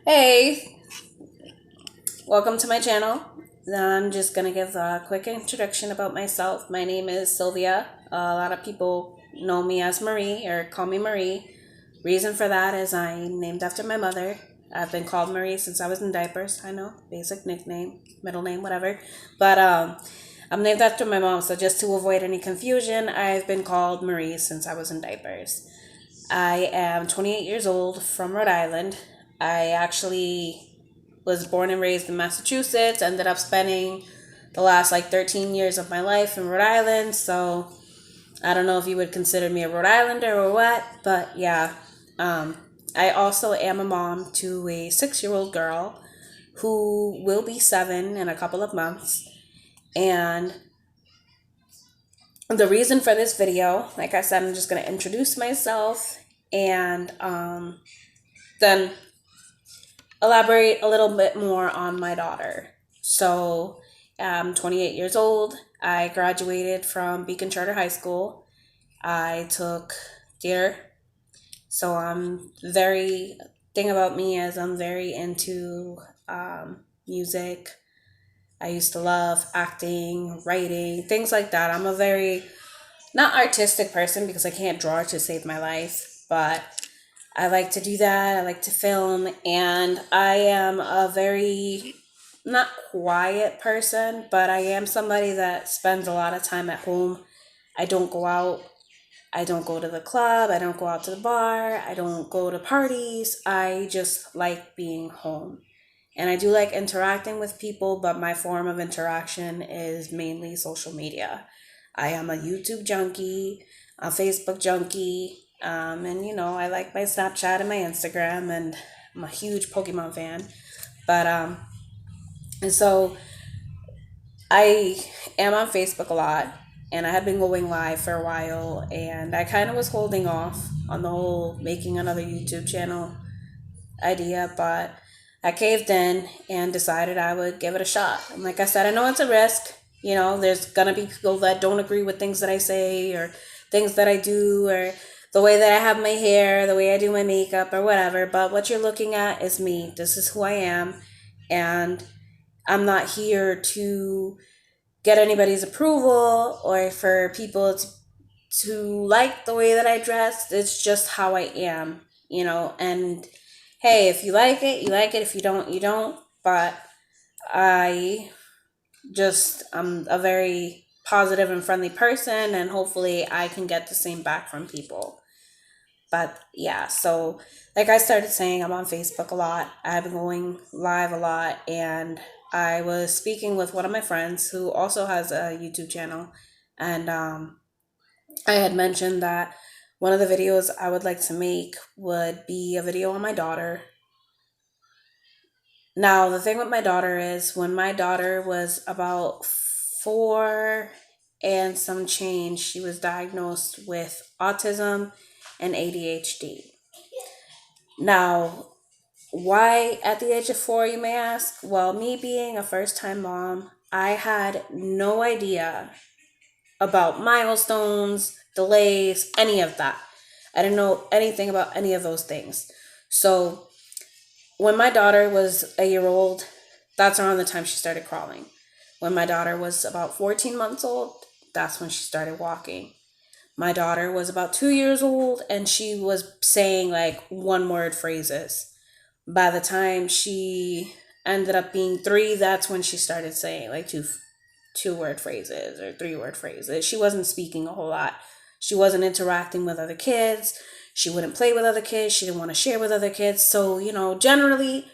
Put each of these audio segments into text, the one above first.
Hey, welcome to my channel. I'm just gonna give a quick introduction about myself. My name is Sylvia. A lot of people know me as Marie or call me Marie. Reason for that is I'm named after my mother. I've been called Marie since I was in diapers. I know, basic nickname, middle name, whatever. But I'm named after my mom, so just to avoid any confusion, I've been called Marie since I was in diapers. I am 28 years old from Rhode Island. I actually was born and raised in Massachusetts, ended up spending the last like 13 years of my life in Rhode Island. So I don't know if you would consider me a Rhode Islander or what, but yeah. Um, I also am a mom to a 6 year old girl who will be 7 in a couple of months. And the reason for this video, like I said, I'm just going to introduce myself and then elaborate a little bit more on my daughter. So, I'm 28 years old. I graduated from Beacon Charter High School. I took theater. So, thing about me is I'm very into music. I used to love acting, writing, things like that. I'm a very not artistic person because I can't draw to save my life, but I like to do that. I like to film, and I am a very not quiet person, but I am somebody that spends a lot of time at home. I don't go out. I don't go to the club. I don't go out to the bar. I don't go to parties. I just like being home. And I do like interacting with people, but my form of interaction is mainly social media. I am a YouTube junkie, a Facebook junkie, and I like my Snapchat and my Instagram, and I'm a huge Pokemon fan. But and so I am on Facebook a lot, and I have been going live for a while, and I kind of was holding off on the whole making another YouTube channel idea, but I caved in and decided I would give it a shot. And like I said, I know it's a risk. There's gonna be people that don't agree with things that I say or things that I do or the way that I have my hair, the way I do my makeup or whatever. But what you're looking at is me. This is who I am. And I'm not here to get anybody's approval or for people to like the way that I dress. It's just how I am. And hey, if you like it, you like it. If you don't, you don't. But I I'm a very positive and friendly person, and hopefully I can get the same back from people. But yeah, so like I started saying, I'm on Facebook a lot. I've been going live a lot, and I was speaking with one of my friends who also has a YouTube channel, and I had mentioned that one of the videos I would like to make would be a video on my daughter. Now, the thing with my daughter is when my daughter was about 4 and some change, she was diagnosed with autism and ADHD. Now, why at the age of 4, you may ask? Well, me being a first time mom, I had no idea about milestones, delays, any of that. I didn't know anything about any of those things. So when my daughter was a year old, that's around the time she started crawling. When my daughter was about 14 months old, that's when she started walking. My daughter was about 2 years old and she was saying like one word phrases. By the time she ended up being 3, that's when she started saying like two word phrases or 3 word phrases. She wasn't speaking a whole lot. She wasn't interacting with other kids. She wouldn't play with other kids. She didn't want to share with other kids. So, generally,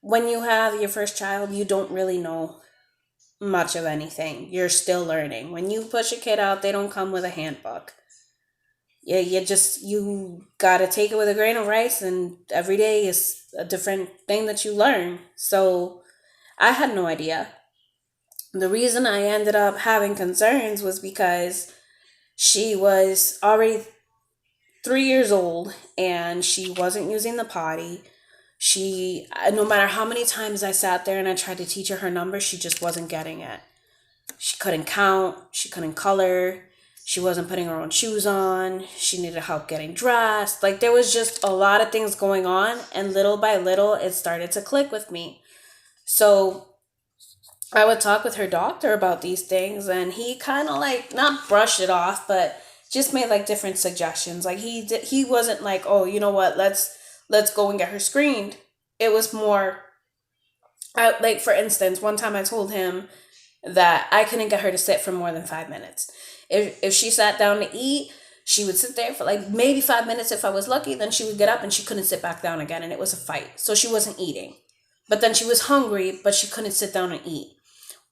when you have your first child, you don't really know much of anything. You're still learning. When you push a kid out, they don't come with a handbook. Yeah, you gotta take it with a grain of rice, and every day is a different thing that you learn. So I had no idea. The reason I ended up having concerns was because she was already 3 years old and she wasn't using the potty. No matter how many times I sat there and I tried to teach her numbers, she just wasn't getting it. She couldn't count, she couldn't color, She wasn't putting her own shoes on. She needed help getting dressed. Like, there was just a lot of things going on. And little by little, it started to click with me. So I would talk with her doctor about these things, and he kind of like not brushed it off, but just made like different suggestions. Like, he wasn't like, oh, you know what, let's go and get her screened. It was more, like, for instance, one time I told him that I couldn't get her to sit for more than 5 minutes. If she sat down to eat, she would sit there for like maybe 5 minutes if I was lucky. Then she would get up and she couldn't sit back down again, and it was a fight. So she wasn't eating. But then she was hungry, but she couldn't sit down and eat.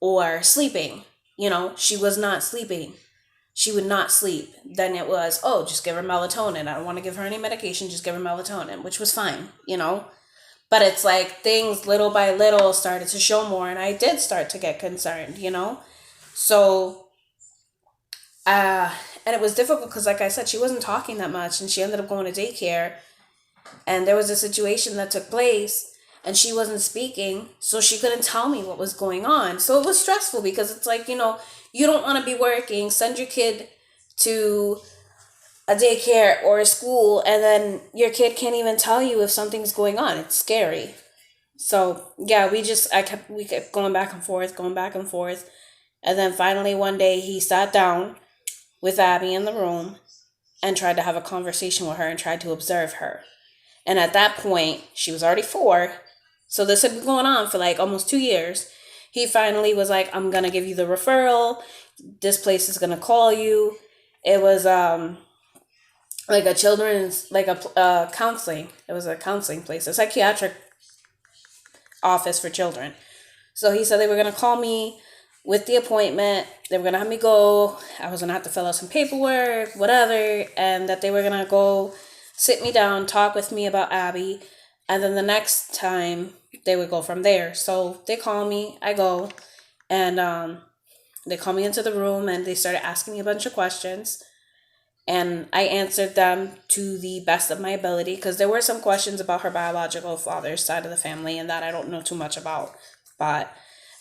Or sleeping, she was not sleeping. She would not sleep. Then it was, oh, just give her melatonin. I don't want to give her any medication, just give her melatonin, which was fine. But it's like things little by little started to show more, and I did start to get concerned. So, and it was difficult because, like I said, she wasn't talking that much, and she ended up going to daycare. And there was a situation that took place, and she wasn't speaking, so she couldn't tell me what was going on. So it was stressful because it's like, you don't want to be working, send your kid to a daycare or a school, and then your kid can't even tell you if something's going on. It's scary. So yeah, we kept going back and forth, going back and forth. And then finally one day he sat down with Abby in the room and tried to have a conversation with her and tried to observe her. And at that point, she was already 4. So this had been going on for like almost 2 years. He finally was like, I'm going to give you the referral. This place is going to call you. It was like a children's, like a counseling. It was a counseling place, a psychiatric office for children. So he said they were going to call me with the appointment. They were going to have me go. I was going to have to fill out some paperwork, whatever. And that they were going to go sit me down, talk with me about Abby. And then the next time they would go from there. So they call me, I go, and they call me into the room and they started asking me a bunch of questions. And I answered them to the best of my ability because there were some questions about her biological father's side of the family and that I don't know too much about. But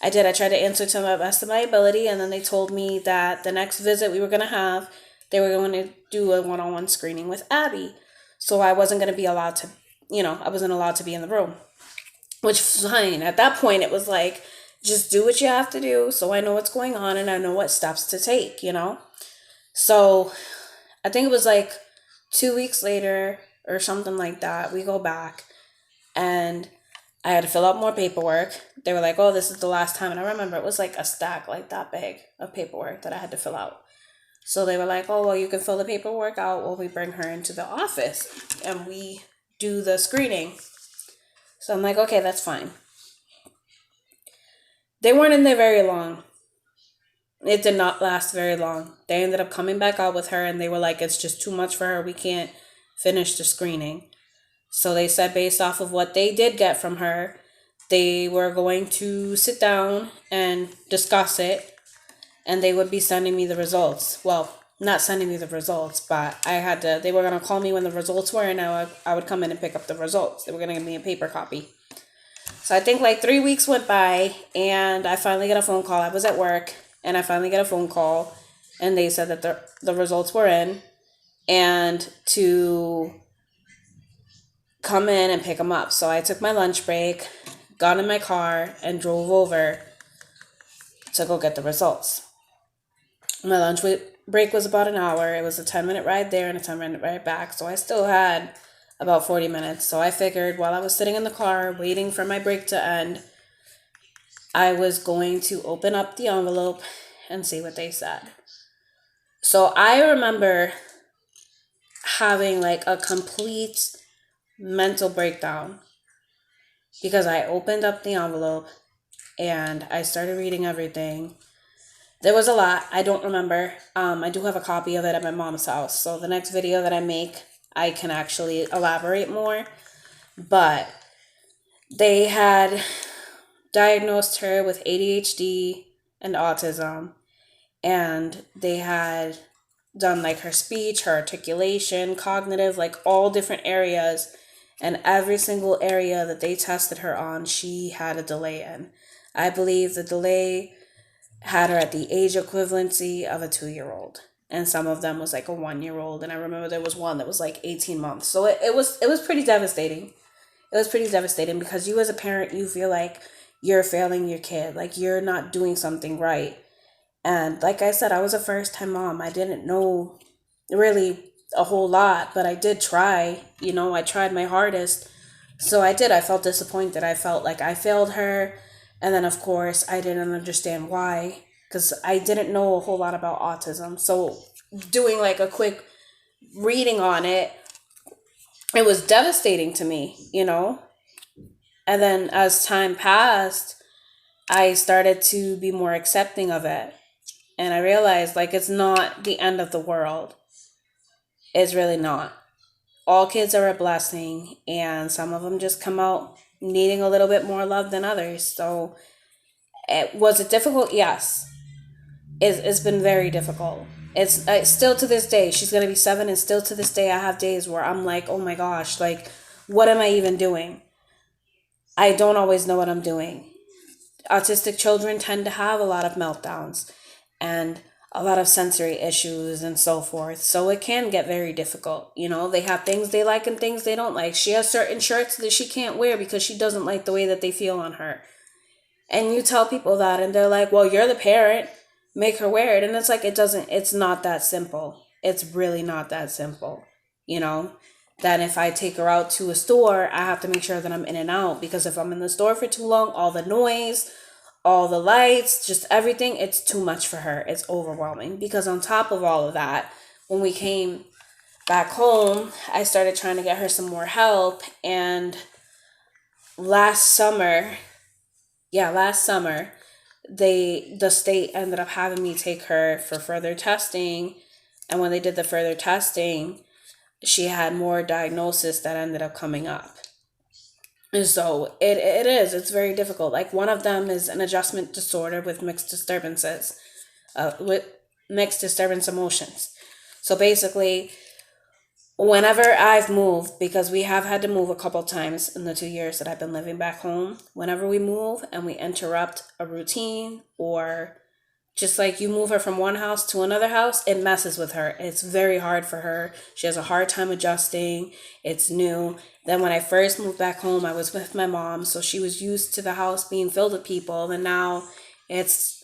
I did. I tried to answer to the best of my ability. And then they told me that the next visit we were going to have, they were going to do a one-on-one screening with Abby. So I wasn't going to be allowed to, I wasn't allowed to be in the room, which was fine. At that point, it was like, just do what you have to do so I know what's going on and I know what steps to take, So I think it was like 2 weeks later or something like that, we go back and I had to fill out more paperwork. They were like, oh, this is the last time. And I remember it was like a stack like that big of paperwork that I had to fill out. So they were like, oh, well, you can fill the paperwork out while we bring her into the office and we do the screening. So I'm like, okay, that's fine. They weren't in there very long. It did not last very long. They ended up coming back out with her and they were like, it's just too much for her. We can't finish the screening. So they said based off of what they did get from her, they were going to sit down and discuss it and they would be sending me the results. Well, not sending me the results, but they were going to call me when the results were and I would come in and pick up the results. They were going to give me a paper copy. So I think like 3 weeks went by and I finally got a phone call. I was at work and I finally got a phone call and they said that the results were in and to come in and pick them up. So I took my lunch break, got in my car and drove over to go get the results. My lunch break was about an hour. It was a 10-minute ride there and a 10-minute ride back. So I still had about 40 minutes. So I figured while I was sitting in the car waiting for my break to end, I was going to open up the envelope and see what they said. So I remember having like a complete mental breakdown because I opened up the envelope and I started reading everything. There was a lot. I don't remember. I do have a copy of it at my mom's house. So the next video that I make, I can actually elaborate more. But they had diagnosed her with ADHD and autism. And they had done like her speech, her articulation, cognitive, like all different areas. And every single area that they tested her on, she had a delay in. I believe the delay had her at the age equivalency of a 2-year-old. and some of them was like a 1 year old, and I remember there was one that was like 18 months. So it was pretty devastating. It was pretty devastating because you as a parent, you feel like you're failing your kid, like you're not doing something right. And like I said, I was a first time mom. I didn't know really a whole lot, but I did try. I tried my hardest. So I did. I felt disappointed. I felt like I failed her. And then, of course, I didn't understand why because I didn't know a whole lot about autism. So doing like a quick reading on it, it was devastating to me. And then as time passed, I started to be more accepting of it. And I realized like it's not the end of the world. It's really not. All kids are a blessing, and some of them just come out needing a little bit more love than others. So, was it difficult? Yes. It's been very difficult. It's still to this day. She's going to be 7, and still to this day, I have days where I'm like, oh my gosh, like, what am I even doing? I don't always know what I'm doing. Autistic children tend to have a lot of meltdowns and a lot of sensory issues and so forth. So it can get very difficult. They have things they like and things they don't like. She has certain shirts that she can't wear because she doesn't like the way that they feel on her. And you tell people that and they're like, well, you're the parent, make her wear it. And it's like, it's not that simple. It's really not that simple. You know, that if I take her out to a store, I have to make sure that I'm in and out, because if I'm in the store for too long, all the noise, all the lights, just everything, it's too much for her. It's overwhelming. Because on top of all of that, when we came back home, I started trying to get her some more help. And last summer, last summer, the state ended up having me take her for further testing. And when they did the further testing, she had more diagnosis that ended up coming up. And so it's very difficult. Like, one of them is an adjustment disorder with mixed disturbances, with mixed disturbance emotions. So basically, whenever I've moved, because we have had to move a couple times in the 2 years that I've been living back home, whenever we move and we interrupt a routine, or just like you move her from one house to another house, it messes with her. It's very hard for her. She has a hard time adjusting. It's new. Then when I first moved back home, I was with my mom, so she was used to the house being filled with people, and now it's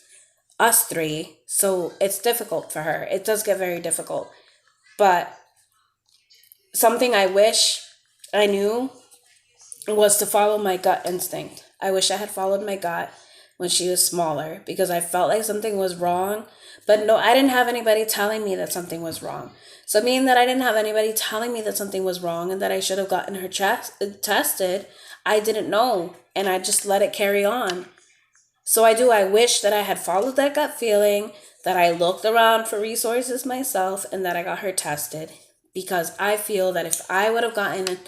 us three. So it's difficult for her. It does get very difficult. But something I wish I knew was to follow my gut instinct. I wish I had followed my gut when she was smaller, because I felt like something was wrong. But no, I didn't have anybody telling me that something was wrong. So meaning that I didn't have anybody telling me that something was wrong and that I should have gotten her tested, I didn't know, and I just let it carry on. So I wish that I had followed that gut feeling, that I looked around for resources myself, and that I got her tested. Because I feel that if I would have gotten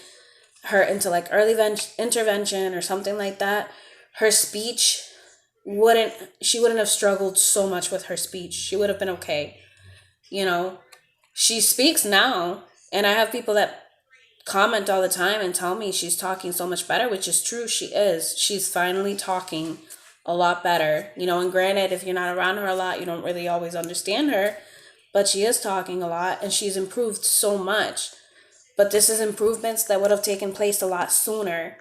her into like early intervention or something like that, her speech she wouldn't have struggled so much with her speech. She would have been okay. You know, she speaks now, and I have people that comment all the time and tell me she's talking so much better, which is true. She is. She's finally talking a lot better. And granted, if you're not around her a lot, you don't really always understand her, but she is talking a lot and she's improved so much. But this is improvements that would have taken place a lot sooner,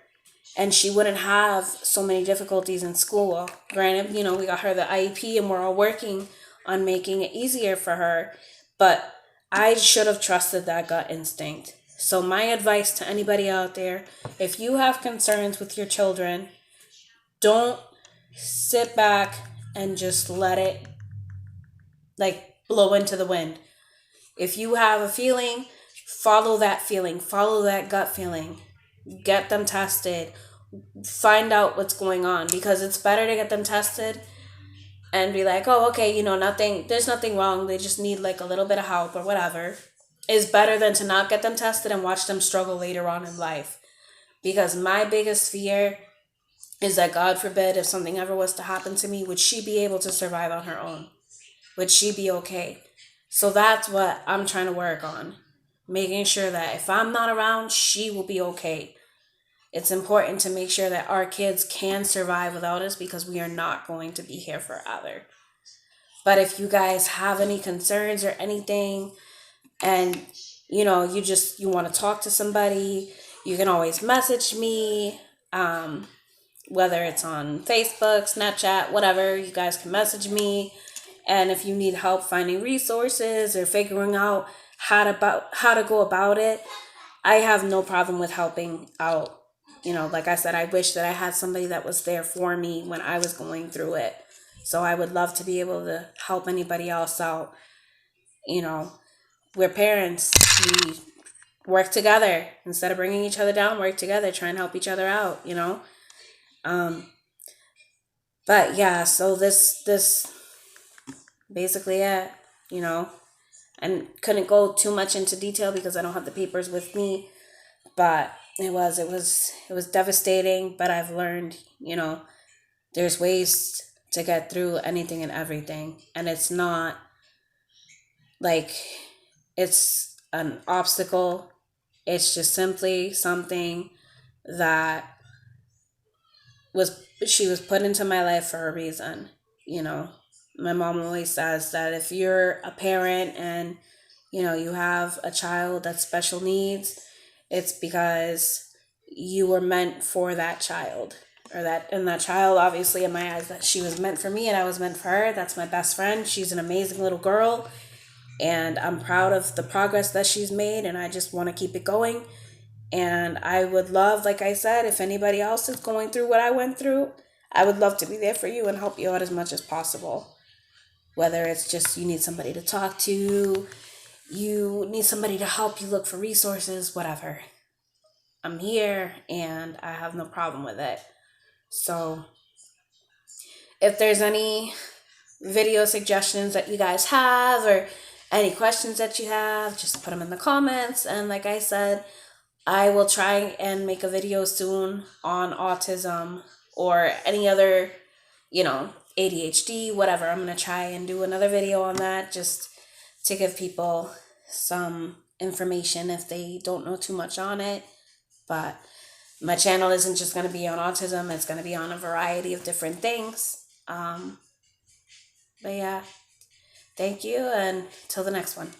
and she wouldn't have so many difficulties in school. Granted, we got her the IEP and we're all working on making it easier for her, but I should have trusted that gut instinct. So my advice to anybody out there, if you have concerns with your children, don't sit back and just let it like blow into the wind. If you have a feeling, follow that feeling, follow that gut feeling. Get them tested. Find out what's going on, because it's better to get them tested and be like, oh, okay, there's nothing wrong. They just need like a little bit of help or whatever. Is better than to not get them tested and watch them struggle later on in life. Because my biggest fear is that, God forbid, if something ever was to happen to me, would she be able to survive on her own? Would she be okay? So that's what I'm trying to work on. Making sure that if I'm not around, she will be okay. It's important to make sure that our kids can survive without us, because we are not going to be here forever. But if you guys have any concerns or anything, and you want to talk to somebody, you can always message me. Whether it's on Facebook, Snapchat, whatever, you guys can message me. And if you need help finding resources or figuring out how to go about it, I have no problem with helping out. Like I said, I wish that I had somebody that was there for me when I was going through it. So I would love to be able to help anybody else out. You know, we're parents. We work together instead of bringing each other down. Work together, try and help each other out. Um, but yeah, so this basically it. You know, and couldn't go too much into detail because I don't have the papers with me. But it was devastating. But I've learned, there's ways to get through anything and everything, and it's not like it's an obstacle. It's just simply something that she was put into my life for a reason. You know, my mom always says that if you're a parent and you have a child that's special needs, it's because you were meant for that child. That child, obviously, in my eyes, that she was meant for me and I was meant for her. That's my best friend. She's an amazing little girl, and I'm proud of the progress that she's made, and I just want to keep it going. And I would love, like I said, if anybody else is going through what I went through, I would love to be there for you and help you out as much as possible. Whether it's just you need somebody to talk to, you need somebody to help you look for resources, whatever. I'm here and I have no problem with it. So if there's any video suggestions that you guys have or any questions that you have, just put them in the comments. And like I said, I will try and make a video soon on autism or any other, ADHD, whatever. I'm going to try and do another video on that just to give people some information if they don't know too much on it. But my channel isn't just going to be on autism, it's going to be on a variety of different things. But yeah, thank you, and till the next one.